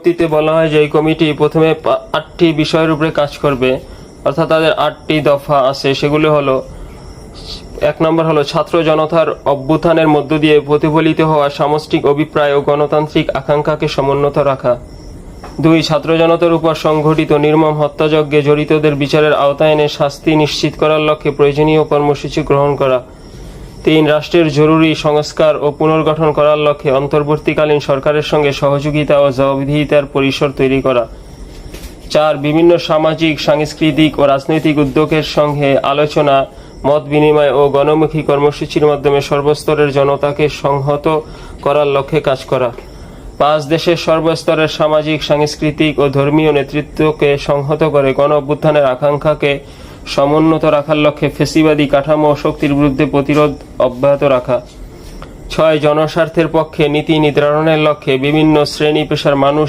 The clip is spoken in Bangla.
বিজ্ঞপ্তিতে বলা হয় যে এই কমিটি প্রথমে 8টি বিষয়ের উপরে কাজ করবে, অর্থাৎ তাদের 8টি দফা আছে। সেগুলো হলো, 1 নম্বর হলো ছাত্র জনতার অভ্যুত্থানের মধ্য দিয়ে প্রতিফলিত হওয়া সামষ্টিক অভিপ্রায় ও গণতান্ত্রিক আকাঙ্ক্ষাকে সমুন্নত রাখা। 2 ছাত্র জনতার উপর সংঘটিত নির্মম হত্যাযজ্ঞে জড়িতদের বিচারের আওতায় এনে শাস্তি নিশ্চিত করার লক্ষ্যে প্রয়োজনীয় কর্মসূচি গ্রহণ করা। 3 রাষ্ট্রের জরুরি সংস্কার ও পুনর্গঠন করার লক্ষ্যে অন্তর্বর্তীকালীন সরকারের সঙ্গে সহযোগিতা ও জবাবদিহিতার পরিসর তৈরি করা। 4 বিভিন্ন সামাজিক, সাংস্কৃতিক ও রাজনৈতিক উদ্যোগের সঙ্গে আলোচনা, মত বিনিময় ও গণমুখী কর্মসূচির মাধ্যমে সর্বস্তরের জনতাকে সংহত করার লক্ষ্যে কাজ করা। 5 দেশের সর্বস্তরের সামাজিক, সাংস্কৃতিক ও ধর্মীয় নেতৃত্বকে সংহত করে গণ অভ্যুত্থানের আকাঙ্ক্ষাকে সমুন্নত রাখার লক্ষ্যে ফ্যাসিবাদী কাঠামো ও শক্তির বিরুদ্ধে প্রতিরোধ অব্যাহত রাখা। 6 জনস্বার্থের পক্ষে নীতি নির্ধারণের লক্ষ্যে বিভিন্ন শ্রেণী পেশার মানুষ